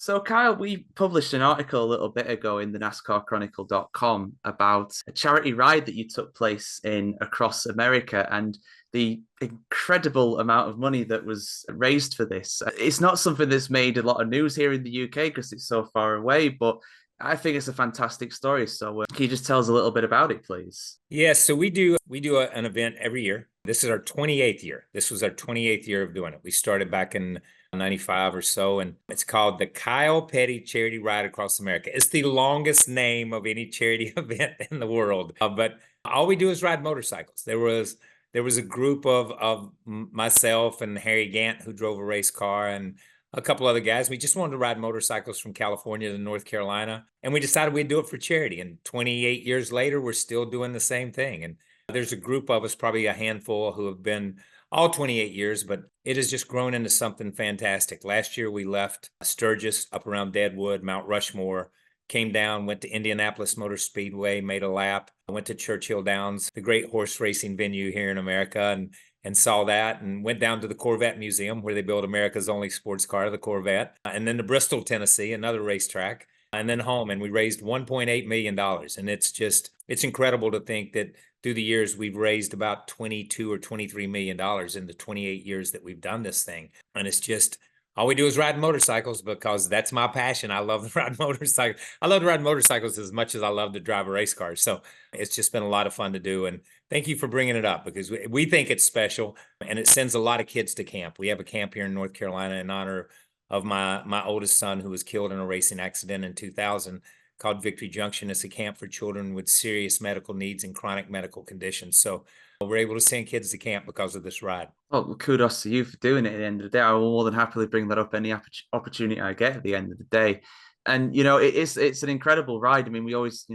So, Kyle, we published an article a little bit ago in the NASCARchronicle.com about a charity ride that you took place in across America and the incredible amount of money that was raised for this. It's not something that's made a lot of news here in the UK because it's so far away, but I think it's a fantastic story. So, can you just tell us a little bit about it, please? Yes, so we do an event every year. This is our 28th year. This was our 28th year of doing it. We started back in 95 or so, and it's called the Kyle Petty Charity Ride Across America. It's the longest name of any charity event in the world. But all we do is ride motorcycles. There was a group of myself and Harry Gant who drove a race car and a couple other guys. We just wanted to ride motorcycles from California to North Carolina, and we decided we'd do it for charity. And 28 years later, we're still doing the same thing. And there's a group of us, probably a handful, who have been all 28 years, but it has just grown into something fantastic. Last year, we left Sturgis up around Deadwood, Mount Rushmore, came down, went to Indianapolis Motor Speedway, made a lap, went to Churchill Downs, the great horse racing venue here in America, and saw that, and went down to the Corvette Museum where they built America's only sports car, the Corvette, and then to Bristol, Tennessee, another racetrack, and then home. And we raised $1.8 million. And it's incredible to think that through the years, we've raised about 22 or $23 million in the 28 years that we've done this thing. And it's just, all we do is ride motorcycles because that's my passion. I love to ride motorcycles. I love to ride motorcycles as much as I love to drive a race car. So it's just been a lot of fun to do. And thank you for bringing it up because we think it's special and it sends a lot of kids to camp. We have a camp here in North Carolina in honor of my oldest son who was killed in a racing accident in 2000 called Victory Junction. It's a camp for children with serious medical needs and chronic medical conditions. So we're able to send kids to camp because of this ride. Well, kudos to you for doing it at the end of the day. I will more than happily bring that up any opportunity I get at the end of the day. And it's an incredible ride. I mean, we always,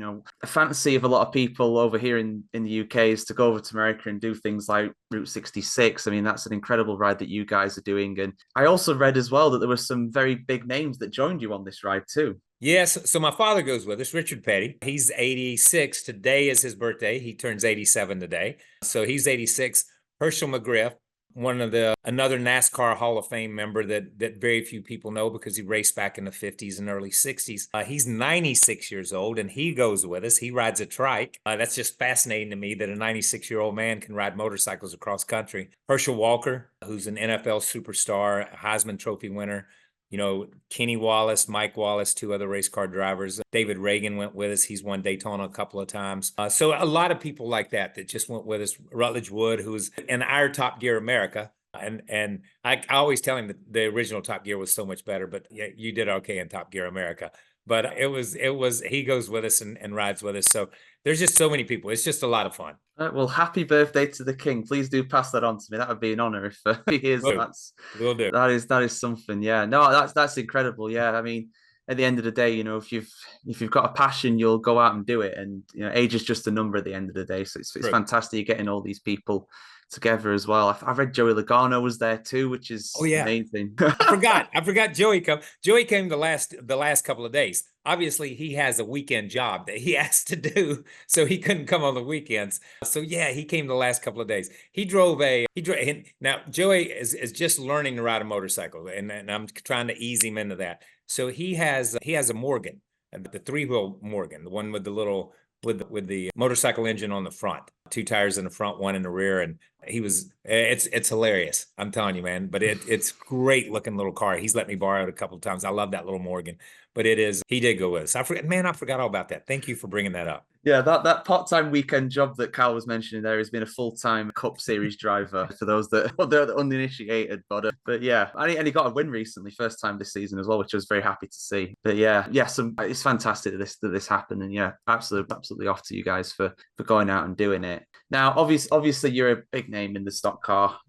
a fantasy of a lot of people over here in the UK is to go over to America and do things like Route 66. I mean, that's an incredible ride that you guys are doing. And I also read as well that there were some very big names that joined you on this ride too. Yes, so my father goes with us, Richard Petty. He's 86. Today is his birthday. He turns 87 today. So he's 86. Herschel McGriff, another NASCAR Hall of Fame member that very few people know because he raced back in the 50s and early 60s. He's 96 years old and he goes with us. He rides a trike. That's just fascinating to me that a 96-year-old man can ride motorcycles across country. Herschel Walker, who's an NFL superstar, Heisman Trophy winner. Kenny Wallace, Mike Wallace, two other race car drivers. David Reagan went with us. He's won Daytona a couple of times. So a lot of people like that just went with us. Rutledge Wood, who's in our Top Gear America. And I always tell him that the original Top Gear was so much better, but yeah, you did okay in Top Gear America. But he goes with us and rides with us. So there's just so many people. It's just a lot of fun. Right, well, happy birthday to the king. Please do pass that on to me. That would be an honor if he hears Will do. That is something. Yeah, no, that's incredible. Yeah, I mean, at the end of the day, if you've got a passion, you'll go out and do it. And age is just a number at the end of the day. So it's fantastic you're getting all these people together as well. I read Joey Logano was there too, which is amazing. I forgot Joey come. Joey came the last couple of days. Obviously, he has a weekend job that he has to do, so he couldn't come on the weekends. So yeah, he came the last couple of days. Now Joey is just learning to ride a motorcycle, and I'm trying to ease him into that. So he has a Morgan, the three-wheel Morgan, the one with the little with the motorcycle engine on the front, two tires in the front, one in the rear. And it's hilarious. I'm telling you, man, but it's great looking little car. He's let me borrow it a couple of times. I love that little Morgan, but he did go with us. I forgot all about that. Thank you for bringing that up. Yeah, that part-time weekend job that Cal was mentioning there has been a full-time Cup Series driver for those that are uninitiated. But yeah, and he got a win recently, first time this season as well, which I was very happy to see. But yeah, it's fantastic that this happened, and yeah, absolutely off to you guys for going out and doing it. Now, obviously, you're a big name in the stock car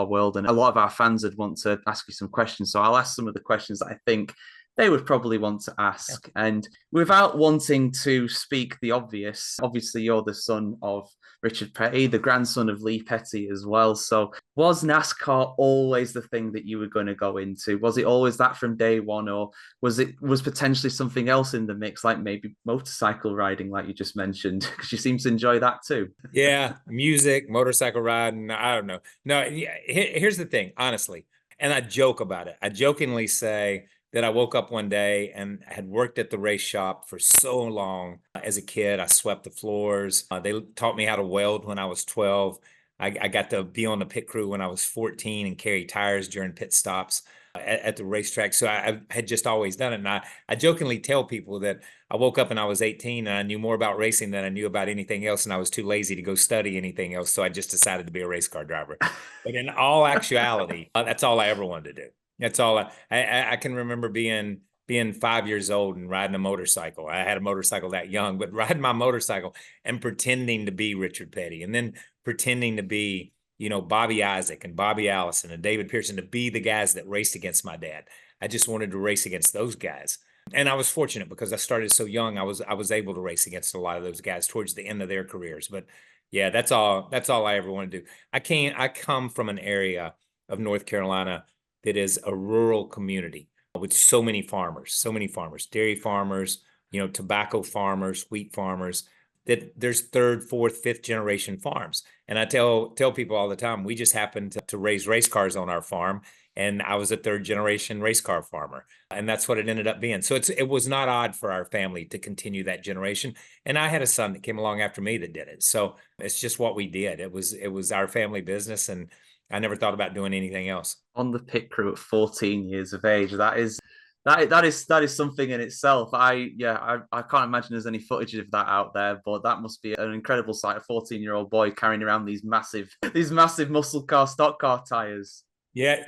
world, and a lot of our fans would want to ask you some questions. So I'll ask some of the questions that I think they would probably want to ask. And without wanting to speak the obvious, obviously you're the son of Richard Petty, the grandson of Lee Petty as well. So was NASCAR always the thing that you were going to go into? Was it always that from day one, or was potentially something else in the mix, like maybe motorcycle riding, like you just mentioned? Because you seem to enjoy that too. Yeah, music, motorcycle riding. I don't know. No, here's the thing, honestly, and I joke about it. I jokingly say, that I woke up one day and had worked at the race shop for so long. As a kid, I swept the floors. They taught me how to weld when I was 12. I got to be on the pit crew when I was 14 and carry tires during pit stops at the racetrack. So I had just always done it. And I jokingly tell people that I woke up and I was 18 and I knew more about racing than I knew about anything else. And I was too lazy to go study anything else. So I just decided to be a race car driver. But in all actuality, that's all I ever wanted to do. That's all I can remember being 5 years old and riding a motorcycle. I had a motorcycle that young, but riding my motorcycle and pretending to be Richard Petty, and then pretending to be, Bobby Isaac and Bobby Allison and David Pearson, to be the guys that raced against my dad. I just wanted to race against those guys. And I was fortunate because I started so young. I was able to race against a lot of those guys towards the end of their careers. But yeah, that's all I ever want to do. I come from an area of North Carolina that is a rural community with so many farmers, dairy farmers, tobacco farmers, wheat farmers, that there's third, fourth, fifth generation farms. And I tell people all the time, we just happened to raise race cars on our farm. And I was a third generation race car farmer. And that's what it ended up being. So it was not odd for our family to continue that generation. And I had a son that came along after me that did it. So it's just what we did. It was our family business. And I never thought about doing anything else. On the pit crew at 14 years of age, that is something in itself. I can't imagine there's any footage of that out there, but that must be an incredible sight. A 14-year-old boy carrying around these massive muscle car stock car tires. Yeah,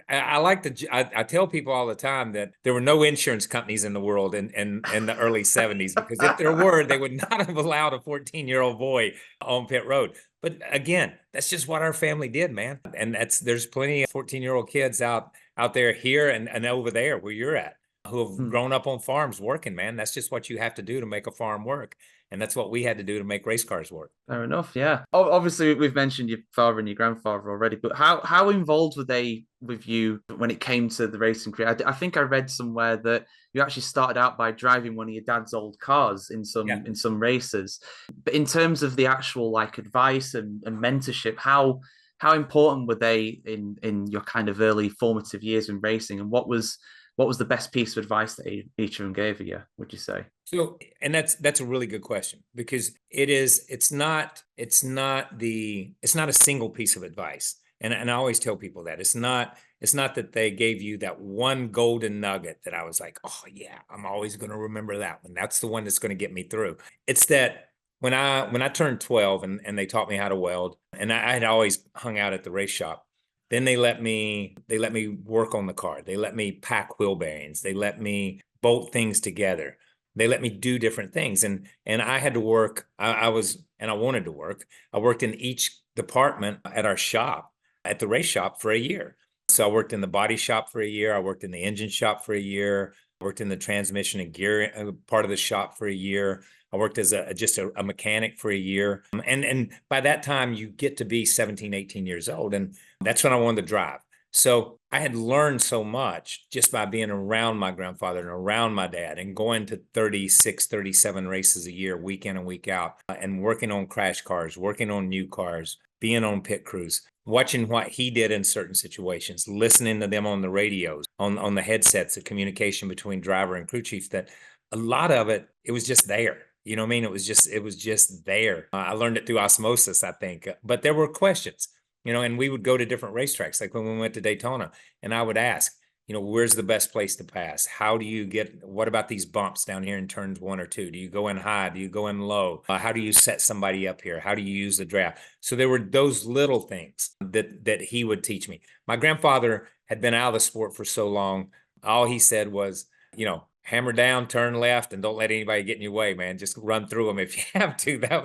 I tell people all the time that there were no insurance companies in the world in the early 70s, because if there were, they would not have allowed a 14-year-old boy on pit road. But again, that's just what our family did, man. And there's plenty of 14-year-old kids out there here and over there where you're at, who have grown up on farms working, man. That's just what you have to do to make a farm work. And that's what we had to do to make race cars work. Fair enough, yeah. Obviously, we've mentioned your father and your grandfather already, but how involved were they with you when it came to the racing career? I think I read somewhere that you actually started out by driving one of your dad's old cars in some races. But in terms of the actual advice and mentorship, how important were they in your kind of early formative years in racing, and what was the best piece of advice that each of them gave you, would you say? So, and that's a really good question, because it's not a single piece of advice. And I always tell people that it's not that they gave you that one golden nugget that I was like, oh yeah, I'm always going to remember that one. That's the one that's going to get me through. It's that when I turned 12 and they taught me how to weld, and I had always hung out at the race shop. Then they let me work on the car. They let me pack wheel bearings. They let me bolt things together. They let me do different things. And I had to work. I wanted to work. I worked in each department at our shop, at the race shop, for a year. So I worked in the body shop for a year. I worked in the engine shop for a year. I worked in the transmission and gear part of the shop for a year. I worked as just a mechanic for a year. And by that time, you get to be 17, 18 years old. And that's when I wanted to drive. So I had learned so much just by being around my grandfather and around my dad and going to 36, 37 races a year, week in and week out, and working on crash cars, working on new cars, being on pit crews, watching what he did in certain situations, listening to them on the radios, on the headsets, the communication between driver and crew chief, that a lot of it was just there. You know what I mean? It was just there. I learned it through osmosis, I think. But there were questions, and we would go to different racetracks. Like when we went to Daytona, and I would ask, where's the best place to pass? What about these bumps down here in turns 1 or 2? Do you go in high? Do you go in low? How do you set somebody up here? How do you use the draft? So there were those little things that he would teach me. My grandfather had been out of the sport for so long. All he said was, hammer down, turn left, and don't let anybody get in your way, man. Just run through them if you have to. That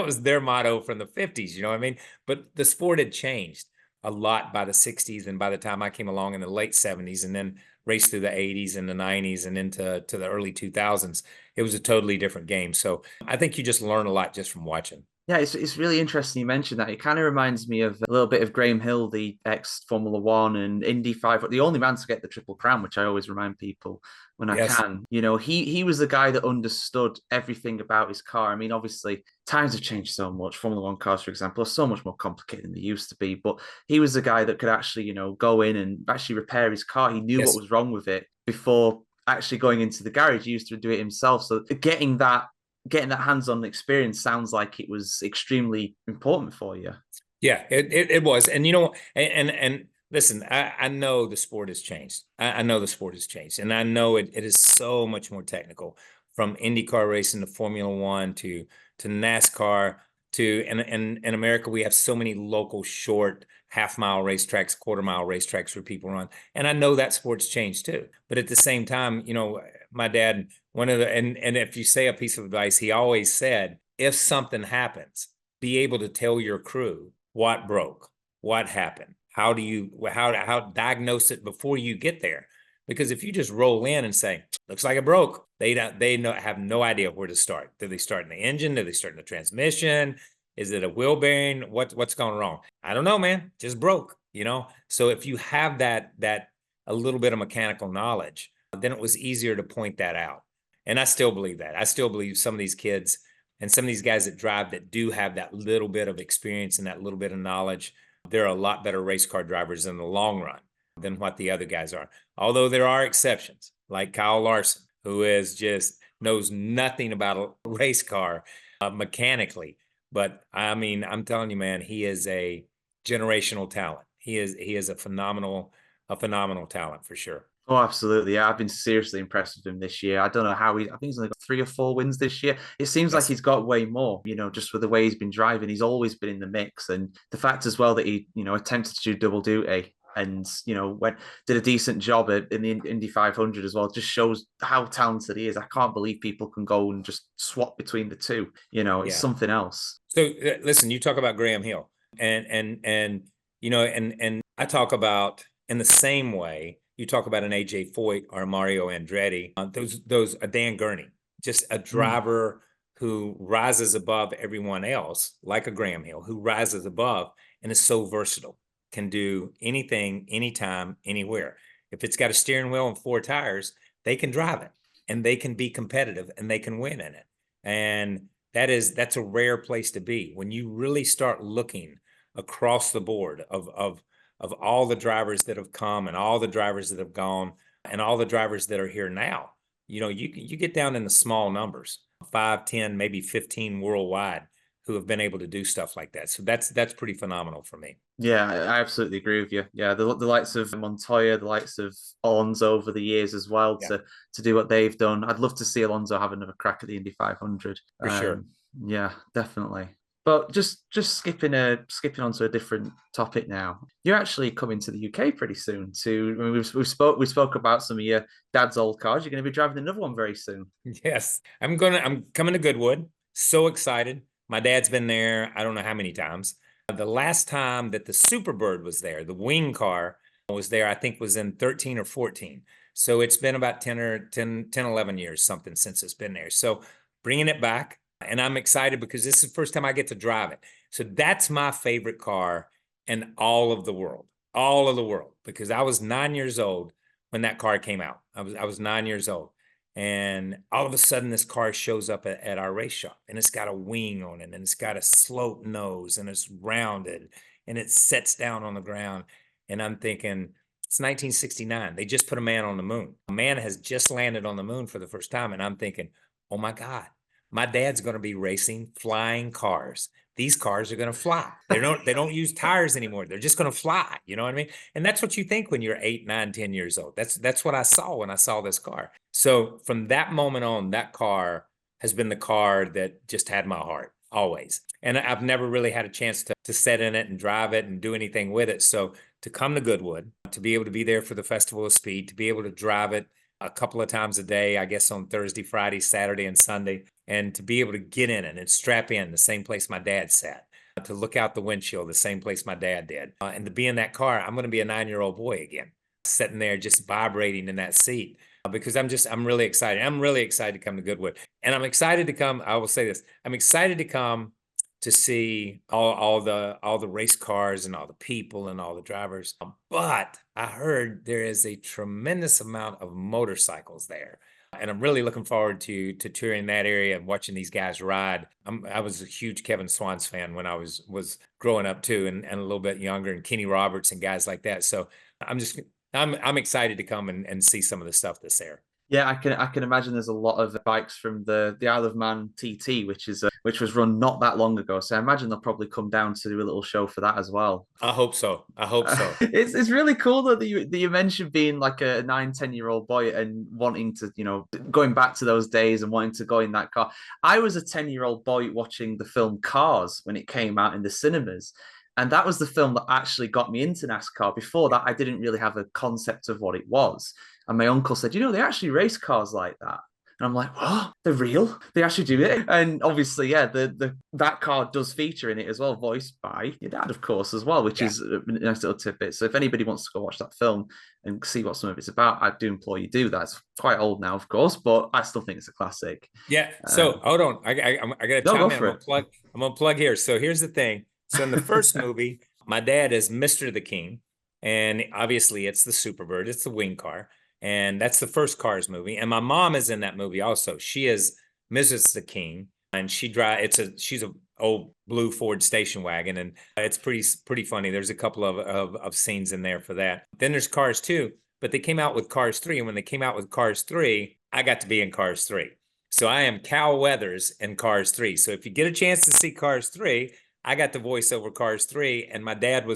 was their motto from the 50s, you know what I mean? But the sport had changed a lot by the 60s, and by the time I came along in the late 70s, and then raced through the 80s and the 90s and into the early 2000s, it was a totally different game. So I think you just learn a lot just from watching. Yeah, it's really interesting you mentioned that. It kind of reminds me of a little bit of Graham Hill, the ex Formula One and Indy 500, the only man to get the Triple Crown, which I always remind people when I Yes. can. You know, he was the guy that understood everything about his car. I mean, obviously, times have changed so much. Formula One cars, for example, are so much more complicated than they used to be. But he was the guy that could actually, you know, go in and actually repair his car. He knew what Yes. was wrong with it before actually going into the garage. He used to do it himself. So getting that hands-on experience sounds like it was extremely important for you. Yeah, it was. And you know, and listen, I know the sport has changed. I know the sport has changed. And I know it is so much more technical, from IndyCar racing to Formula One to NASCAR to and in America we have so many local short half-mile racetracks, quarter-mile racetracks where people run. And I know that sport's changed too. But at the same time, you know, my dad, one of the and if you say a piece of advice, he always said, if something happens, be able to tell your crew what broke, what happened, how diagnose it before you get there. Because if you just roll in and say, looks like it broke, have no idea where to start. Do they start in the engine? Do they start in the transmission? Is it a wheel bearing? What's going wrong? I don't know, man. Just broke, you know? So if you have that a little bit of mechanical knowledge, then it was easier to point that out. And I still believe that. I still believe some of these kids and some of these guys that drive that do have that little bit of experience and that little bit of knowledge, they're a lot better race car drivers in the long run than what the other guys are. Although there are exceptions, like Kyle Larson, who is just knows nothing about a race car mechanically. But I mean, I'm telling you, man, he is a generational talent. He is a phenomenal talent for sure. Oh, absolutely. Yeah, I've been seriously impressed with him this year. I don't know how I think he's only got 3 or 4 wins this year. It seems like Yes. he's got way more, you know, just with the way he's been driving. He's always been in the mix. And the fact as well that he, you know, attempted to do double duty and, you know, did a decent job in the Indy 500 as well, just shows how talented he is. I can't believe people can go and just swap between the two. You know, it's Yeah. something else. So listen, you talk about Graham Hill, and you know, and I talk about in the same way you talk about an AJ Foyt or a Mario Andretti, those a Dan Gurney, just a Mm. driver who rises above everyone else, like a Graham Hill, who rises above and is so versatile, can do anything, anytime, anywhere. If it's got a steering wheel and four tires, they can drive it and they can be competitive and they can win in it. And that's a rare place to be when you really start looking across the board of all the drivers that have come and all the drivers that have gone and all the drivers that are here now. You know, you get down in the small numbers, 5, 10, maybe 15 worldwide who have been able to do stuff like that. So that's pretty phenomenal for me. Yeah, I absolutely agree with you. Yeah, the likes of Montoya, the likes of Alonso over the years as well Yeah, to do what they've done. I'd love to see Alonso have another crack at the Indy 500. for sure. Yeah, definitely. But just skipping on to a different topic now. You're actually coming to the UK pretty soon. I mean, we spoke about some of your dad's old cars. You're going to be driving another one very soon. Yes, I'm coming to Goodwood. So excited. My dad's been there, I don't know how many times. The last time that the Superbird was there, the wing car was there, I think was in 13 or 14. So it's been about 11 years, something since it's been there. So bringing it back. And I'm excited because this is the first time I get to drive it. So that's my favorite car in all of the world, because I was 9 years old when that car came out. I was 9 years old. And all of a sudden, this car shows up at our race shop and it's got a wing on it and it's got a slope nose and it's rounded and it sets down on the ground. And I'm thinking, it's 1969. They just put a man on the moon. A man has just landed on the moon for the first time. And I'm thinking, oh my God, my dad's going to be racing flying cars. These cars are going to fly. They don't use tires anymore. They're just going to fly. You know what I mean? And that's what you think when you're 8, 9, 10 years old. That's what I saw when I saw this car. So from that moment on, that car has been the car that just had my heart always. And I've never really had a chance to sit in it and drive it and do anything with it. So to come to Goodwood, to be able to be there for the Festival of Speed, to be able to drive it a couple of times a day, I guess on Thursday, Friday, Saturday, and Sunday, and to be able to get in it and strap in the same place my dad sat, to look out the windshield the same place my dad did, and to be in that car. I'm going to be a 9-year-old boy again, sitting there just vibrating in that seat, because I'm really excited. I'm really excited to come to Goodwood, and I'm excited to come. I will say this: I'm excited to come to see all the race cars and all the people and all the drivers. But I heard there is a tremendous amount of motorcycles there. And I'm really looking forward to touring that area and watching these guys ride. I was a huge Kevin Swans fan when I was growing up too, and a little bit younger, and Kenny Roberts and guys like that. So I'm excited to come and see some of the stuff that's there. Yeah, I can imagine there's a lot of bikes from the Isle of Man TT, which was run not that long ago. So I imagine they'll probably come down to do a little show for that as well. I hope so. I hope so. It's really cool though that you mentioned being like a 9, 10-year-old boy and wanting to, going back to those days and wanting to go in that car. I was a 10-year-old boy watching the film Cars when it came out in the cinemas. And that was the film that actually got me into NASCAR. Before that, I didn't really have a concept of what it was. And my uncle said, they actually race cars like that. And I'm like, oh, they're real. They actually do it. And obviously, yeah, that car does feature in it as well, voiced by your dad, of course, as well, which is a nice little tidbit. So if anybody wants to go watch that film and see what some of it's about, I do implore you do that. It's quite old now, of course, but I still think it's a classic. Yeah. So hold on. I got to chime in. I'm gonna plug here. So here's the thing. So in the first movie, my dad is Mr. the King. And obviously it's the Superbird, it's the wing car. And that's the first Cars movie. And my mom is in that movie also. She is Mrs. the King, and she's a old blue Ford station wagon, and it's pretty funny. There's a couple of scenes in there for that. Then there's Cars 2, but they came out with Cars 3, and when they came out with Cars 3, I got to be in Cars 3. So I am Cal Weathers in Cars 3. So if you get a chance to see Cars 3, I got to voice over Cars 3, and my dad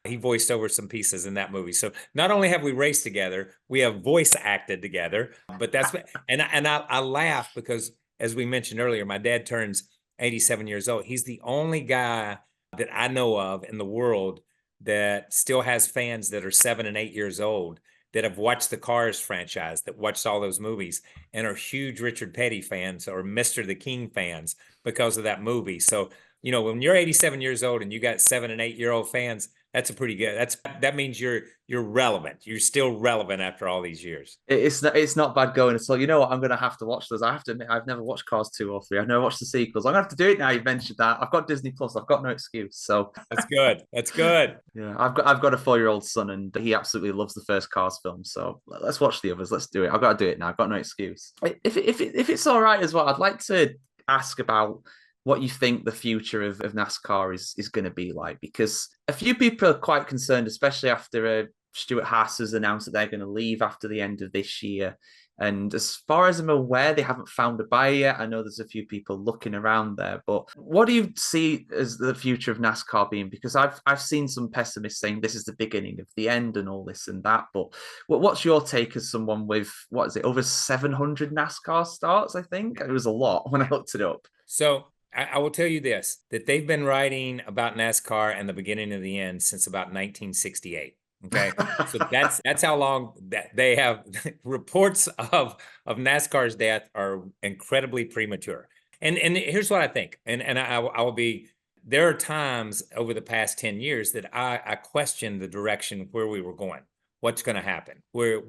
he voiced over some pieces in that movie. So not only have we raced together, we have voice acted together. But I laugh because, as we mentioned earlier, my dad turns 87 years old. He's the only guy that I know of in the world that still has fans that are 7 and 8 years old that have watched the Cars franchise, that watched all those movies, and are huge Richard Petty fans or Mr. the King fans because of that movie. So, when you're 87 years old and you got 7 and 8-year-old fans, that's a pretty good. That means you're relevant. You're still relevant after all these years. It's not bad going at all. You know what? I'm going to have to watch those. I have to admit, I've never watched Cars 2 or 3. I've never watched the sequels. I'm going to have to do it now. You've mentioned that. I've got Disney Plus. I've got no excuse. So that's good. That's good. Yeah, I've got a 4-year-old son, and he absolutely loves the first Cars film. So let's watch the others. Let's do it. I've got to do it now. I've got no excuse. If it's all right as well, I'd like to ask about what you think the future of NASCAR is going to be like, because a few people are quite concerned, especially after Stuart Haas has announced that they're going to leave after the end of this year. And as far as I'm aware, they haven't found a buyer yet. I know there's a few people looking around there, but what do you see as the future of NASCAR being? Because I've seen some pessimists saying this is the beginning of the end and all this and that. But what's your take as someone with, what is it, over 700 NASCAR starts? I think it was a lot when I looked it up. So I will tell you this, that they've been writing about NASCAR and the beginning of the end since about 1968. Okay. So that's how long that they have. Reports of NASCAR's death are incredibly premature. And here's what I think. And I will be, there are times over the past 10 years that I question the direction where we were going. What's going to happen? Where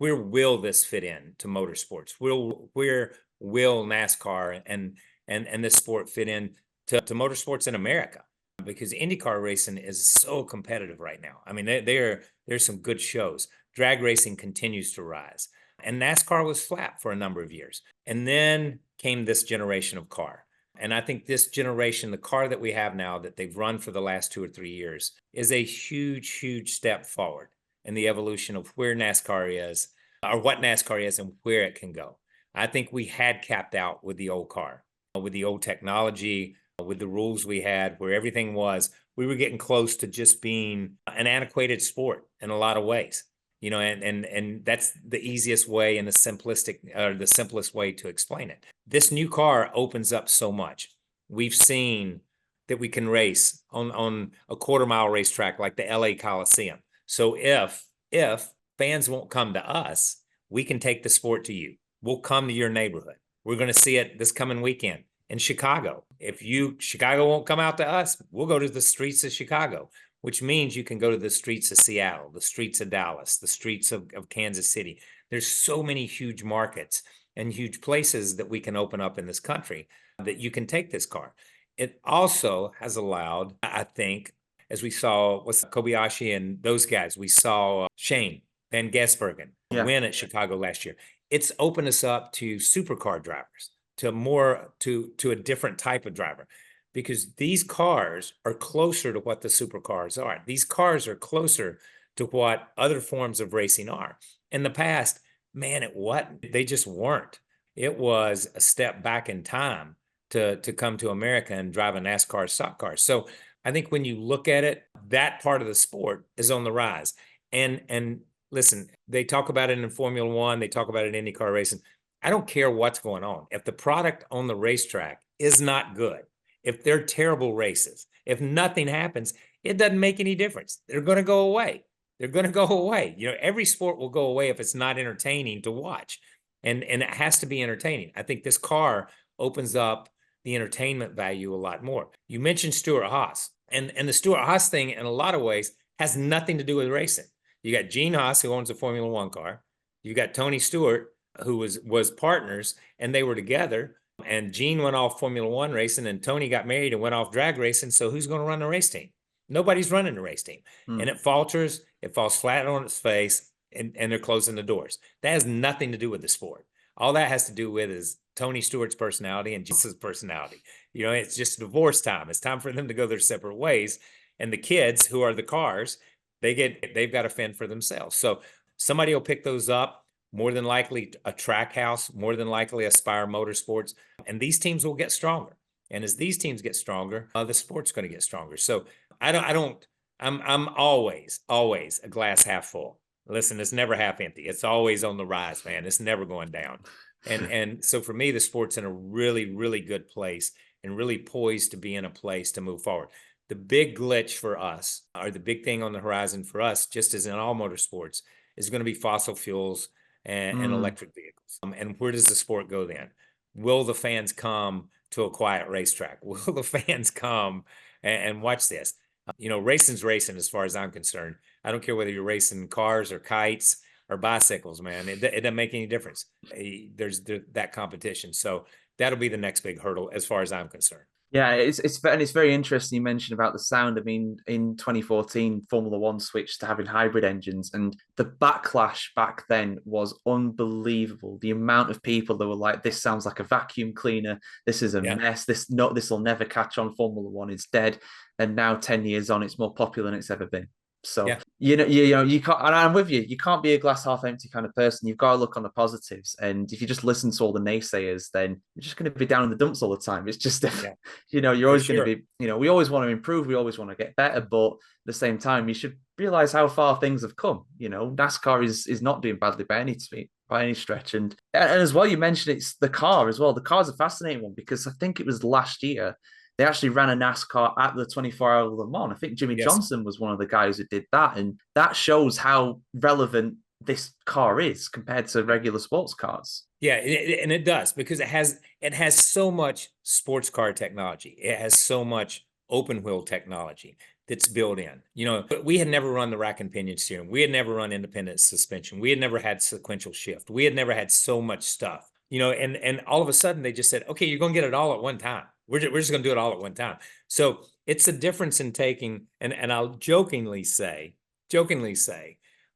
will this fit in to motorsports? Where will NASCAR and this sport fit in to motorsports in America? Because IndyCar racing is so competitive right now. I mean, there's some good shows. Drag racing continues to rise. And NASCAR was flat for a number of years. And then came this generation of car. And I think this generation, the car that we have now that they've run for the last 2 or 3 years, is a huge, huge step forward in the evolution of where NASCAR is, or what NASCAR is and where it can go. I think we had capped out with the old car, with the old technology, with the rules we had, where everything was, we were getting close to just being an antiquated sport in a lot of ways, and that's the easiest way and the simplest way to explain it. This new car opens up so much. We've seen that we can race on a quarter-mile racetrack like the LA Coliseum. So if fans won't come to us, we can take the sport to you. We'll come to your neighborhood. We're going to see it this coming weekend in Chicago. If Chicago won't come out to us, we'll go to the streets of Chicago, which means you can go to the streets of Seattle, the streets of Dallas, the streets of Kansas City. There's so many huge markets and huge places that we can open up in this country that you can take this car. It also has allowed, I think, as we saw with Kobayashi and those guys, we saw Shane Van Gisbergen Yeah. win at Chicago last year. It's opened us up to supercar drivers, to more to a different type of driver, because these cars are closer to what the supercars are. These cars are closer to what other forms of racing are. In the past, man, they just weren't. It was a step back in time to come to America and drive a NASCAR stock car. So I think when you look at it, that part of the sport is on the rise. And listen, they talk about it in Formula One, they talk about it in IndyCar racing. I don't care what's going on. If the product on the racetrack is not good, if they're terrible races, if nothing happens, it doesn't make any difference. They're going to go away. They're going to go away. You know, every sport will go away if it's not entertaining to watch. And it has to be entertaining. I think this car opens up the entertainment value a lot more. You mentioned Stewart-Haas, and the Stewart-Haas thing in a lot of ways has nothing to do with racing. You got Gene Haas, who owns a Formula One car. You got Tony Stewart, who was partners, and they were together. And Gene went off Formula One racing, and Tony got married and went off drag racing. So who's going to run the race team? Nobody's running the race team. And it falters, it falls flat on its face, and they're closing the doors. That has nothing to do with the sport. All that has to do with is Tony Stewart's personality and Gene's personality. You know, it's just divorce time. It's time for them to go their separate ways. And the kids, who are the cars, they've got to fend for themselves. So somebody will pick those up. More than likely a Trackhouse, more than likely Aspire Motorsports, and these teams will get stronger. And as these teams get stronger, the sport's going to get stronger. So I'm always a glass half full. Listen, it's never half empty. It's always on the rise, man. It's never going down. And so for me, the sport's in a really, really good place and really poised to be in a place to move forward. The big glitch for us, or the big thing on the horizon for us, just as in all motorsports, is going to be fossil fuels and electric vehicles. And where does the sport go then? Will the fans come to a quiet racetrack? Will the fans come and watch this? You know, racing's racing as far as I'm concerned. I don't care whether you're racing cars or kites or bicycles, man. It doesn't make any difference. There's that competition. So that'll be the next big hurdle as far as I'm concerned. Yeah, it's very interesting you mentioned about the sound. I mean, in 2014, Formula One switched to having hybrid engines, and the backlash back then was unbelievable. The amount of people that were like, "This sounds like a vacuum cleaner. This is a mess. This will never catch on. Formula One is dead." And now, 10 years on, it's more popular than it's ever been. So you can't, and I'm with you. You can't be a glass half empty kind of person. You've got to look on the positives. And if you just listen to all the naysayers, then you're just going to be down in the dumps all the time. It's just, you're always going to be, we always want to improve. We always want to get better, but at the same time, you should realize how far things have come. NASCAR is not doing badly by any stretch. And as well, you mentioned it's the car as well. The car's a fascinating one because I think it was last year they actually ran a NASCAR at the 24-hour Le Mans. I think Jimmy Johnson was one of the guys who did that. And that shows how relevant this car is compared to regular sports cars. Yeah, and it does, because it has so much sports car technology. It has so much open wheel technology that's built in. But we had never run the rack and pinion steering. We had never run independent suspension. We had never had sequential shift. We had never had so much stuff. And all of a ssudden they just said, okay, you're going to get it all at one time. We're just going to do it all at one time. So it's a difference in taking, and I'll jokingly say that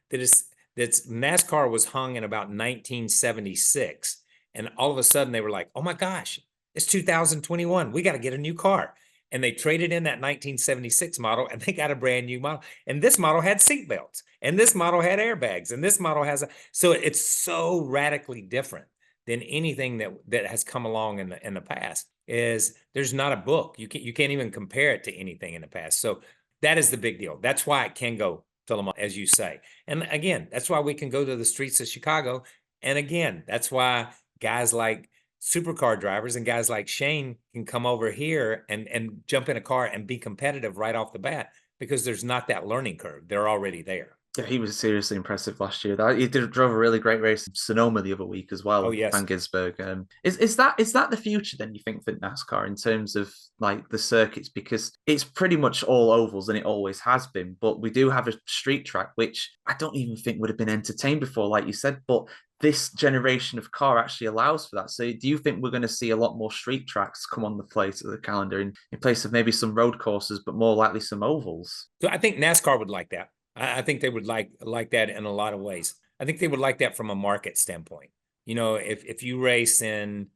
NASCAR was hung in about 1976. And all of a sudden they were like, oh my gosh, it's 2021. We got to get a new car. And they traded in that 1976 model and they got a brand new model. And this model had seatbelts, and this model had airbags, and this model so it's so radically different than anything that has come along in the past. There's not a book. You can't even compare it to anything in the past. So that is the big deal. That's why it can go to Le Mans, as you say. And again, that's why we can go to the streets of Chicago. And again, that's why guys like supercar drivers and guys like Shane can come over here and jump in a car and be competitive right off the bat, because there's not that learning curve. They're already there. Yeah, he was seriously impressive last year. He drove a really great race in Sonoma the other week as well. Oh, yes. Van Gisbergen. Is that the future then, you think, for NASCAR in terms of like the circuits? Because it's pretty much all ovals and it always has been. But we do have a street track, which I don't even think would have been entertained before, like you said. But this generation of car actually allows for that. So do you think we're going to see a lot more street tracks come on the plate of the calendar in place of maybe some road courses, but more likely some ovals? So I think NASCAR would like that. I think they would like that in a lot of ways. I think they would like that from a market standpoint. You know, if you race and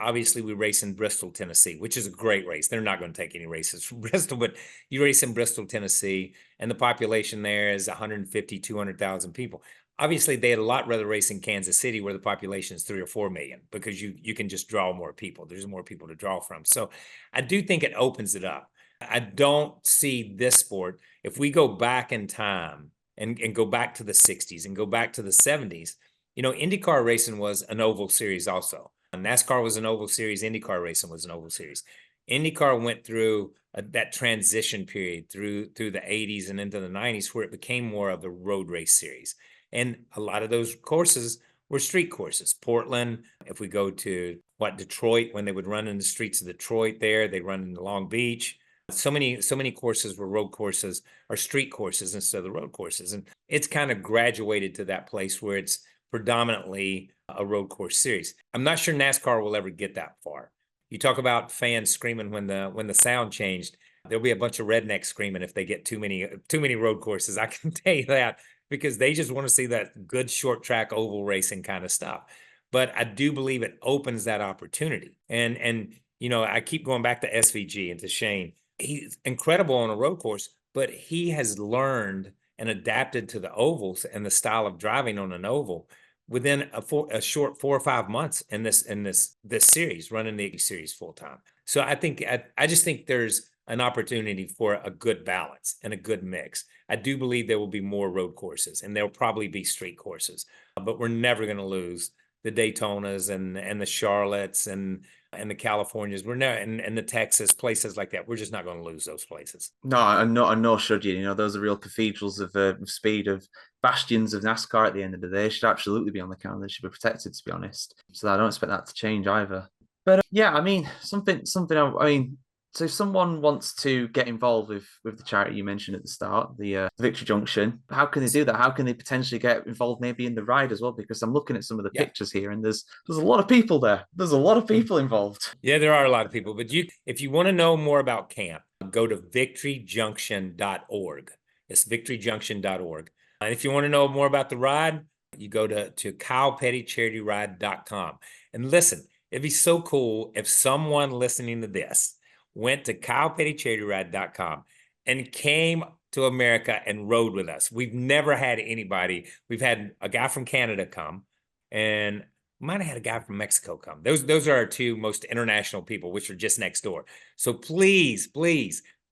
obviously we race in Bristol, Tennessee, which is a great race. They're not going to take any races from Bristol, but you race in Bristol, Tennessee, and the population there is 150, 200,000 people. Obviously, they'd a lot rather race in Kansas City, where the population is 3 or 4 million, because you can just draw more people. There's more people to draw from. So I do think it opens it up. I don't see this sport. If we go back in time and go back to the 60s and go back to the 70s, you know, IndyCar racing was an oval series also. NASCAR was an oval series. IndyCar racing was an oval series. IndyCar went through that transition period through the 80s and into the 90s, where it became more of a road race series. And a lot of those courses were street courses. Portland, if we go to Detroit, when they would run in the streets of Detroit there, they run in Long Beach. So many courses were road courses or street courses instead of the road courses. And it's kind of graduated to that place where it's predominantly a road course series. I'm not sure NASCAR will ever get that far. You talk about fans screaming when the sound changed. There'll be a bunch of rednecks screaming if they get too many road courses. I can tell you that, because they just want to see that good short track oval racing kind of stuff. But I do believe it opens that opportunity. And you know, I keep going back to SVG and to Shane. He's incredible on a road course, but he has learned and adapted to the ovals and the style of driving on an oval within a short 4 or 5 months in this series, running the series full time. So I just think there's an opportunity for a good balance and a good mix. I do believe there will be more road courses, and there'll probably be street courses, but we're never going to lose the Daytonas and the Charlottes and the Californias. We're never, and the Texas, places like that. We're just not going to lose those places. No, and nor should you. You know, those are real cathedrals of speed, of bastions of NASCAR at the end of the day. They should absolutely be on the calendar. They should be protected, to be honest. So I don't expect that to change either. But yeah, I mean, something. I mean, so if someone wants to get involved with the charity you mentioned at the start, the Victory Junction, how can they do that? How can they potentially get involved maybe in the ride as well? Because I'm looking at some of the pictures here, and there's a lot of people there. There's a lot of people involved. Yeah, there are a lot of people. But if you want to know more about camp, go to victoryjunction.org. It's victoryjunction.org. And if you want to know more about the ride, you go to kylepettycharityride.com. And listen, it'd be so cool if someone listening to this went to kylepettycharityride.com and came to America and rode with us. We've never had anybody. We've had a guy from Canada come, and might have had a guy from Mexico come. Those are our two most international people, which are just next door. So please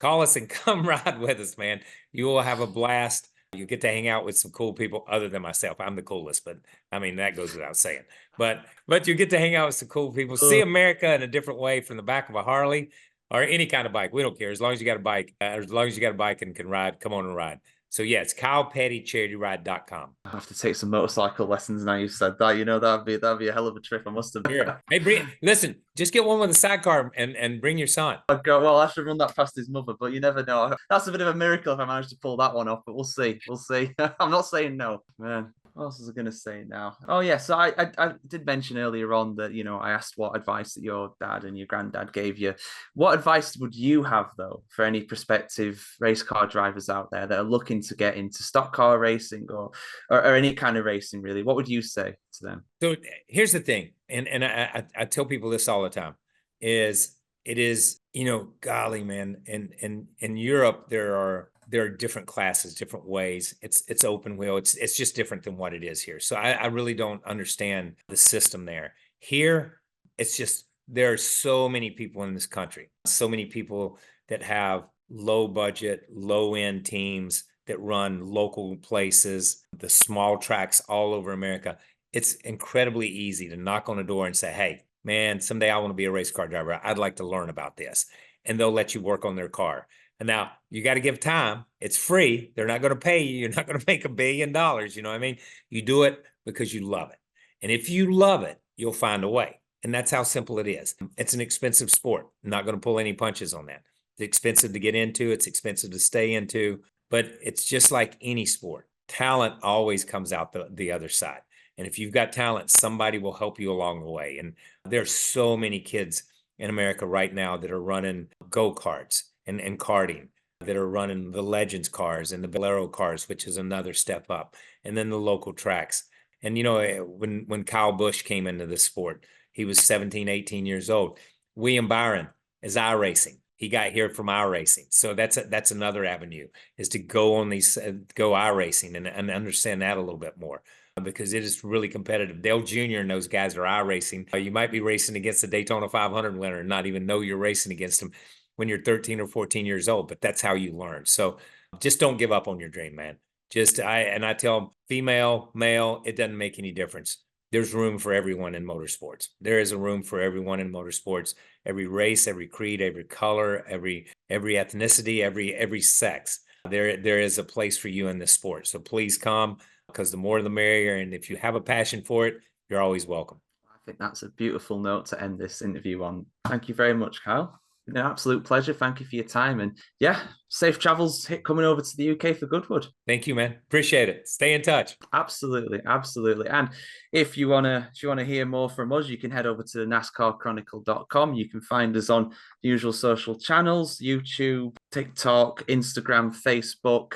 call us and come ride with us, man. You will have a blast. You get to hang out with some cool people other than myself. I'm the coolest, but I mean, that goes without saying. But you get to hang out with some cool people, see America in a different way from the back of a Harley or any kind of bike. We don't care. As long as you got a bike, as long as you got a bike and can ride, come on and ride. So yeah, it's kylepettycharityride.com. I have to take some motorcycle lessons now you've said that. You know, that'd be a hell of a trip, I must admit. Sure. Hey, listen, just get one with a sidecar and bring your son. I'd go, well, I should run that past his mother, but you never know. That's a bit of a miracle if I manage to pull that one off, but we'll see. We'll see. I'm not saying no, man. What else was I going to say now? Oh, yeah. So I did mention earlier on that, you know, I asked what advice that your dad and your granddad gave you. What advice would you have, though, for any prospective race car drivers out there that are looking to get into stock car racing or any kind of racing, really? What would you say to them? So here's the thing, and I tell people this all the time, is it is, you know, golly, man, in Europe there are different classes, different ways. It's open wheel. It's just different than what it is here. So I really don't understand the system there. Here, it's just, there are so many people in this country, so many people that have low budget, low end teams that run local places, the small tracks all over America. It's incredibly easy to knock on a door and say, hey, man, someday I want to be a race car driver. I'd like to learn about this. And they'll let you work on their car. And now you got to give time. It's free. They're not going to pay you. You're not going to make $1 billion. You know what I mean? You do it because you love it. And if you love it, you'll find a way. And that's how simple it is. It's an expensive sport. I'm not going to pull any punches on that. It's expensive to get into. It's expensive to stay into. But it's just like any sport. talent always comes out the other side. And if you've got talent, somebody will help you along the way. And there's so many kids in America right now that are running go-karts and karting, that are running the Legends cars and the Bolero cars, which is another step up, and then the local tracks. And, when Kyle Busch came into the sport, he was 17, 18 years old. William Byron is iRacing. He got here from iRacing. So that's another avenue, is to go on these, go iRacing and understand that a little bit more, because it is really competitive. Dale Jr. and those guys are iRacing. You might be racing against the Daytona 500 winner and not even know you're racing against him when you're 13 or 14 years old, but that's how you learn. So just don't give up on your dream, man. I tell them, female, male, it doesn't make any difference. There's room for everyone in motorsports. There is a room for everyone in motorsports. Every race, every creed, every color, every ethnicity, every sex. There is a place for you in this sport. So please come, because the more the merrier. And if you have a passion for it, you're always welcome. I think that's a beautiful note to end this interview on. Thank you very much, Kyle. An absolute pleasure. Thank you for your time. And yeah, safe travels coming over to the UK for Goodwood. Thank you, man. Appreciate it. Stay in touch. Absolutely, absolutely. And if you wanna hear more from us, you can head over to NASCARchronicle.com. You can find us on the usual social channels: YouTube, TikTok, Instagram, Facebook,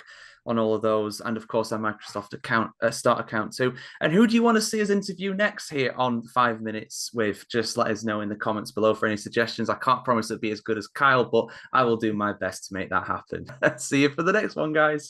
on all of those, and of course our Microsoft account, start account too. And who do you want to see us interview next here on 5 Minutes With? Just let us know in the comments below for any suggestions. I can't promise it'll be as good as Kyle, but I will do my best to make that happen. See you for the next one, guys.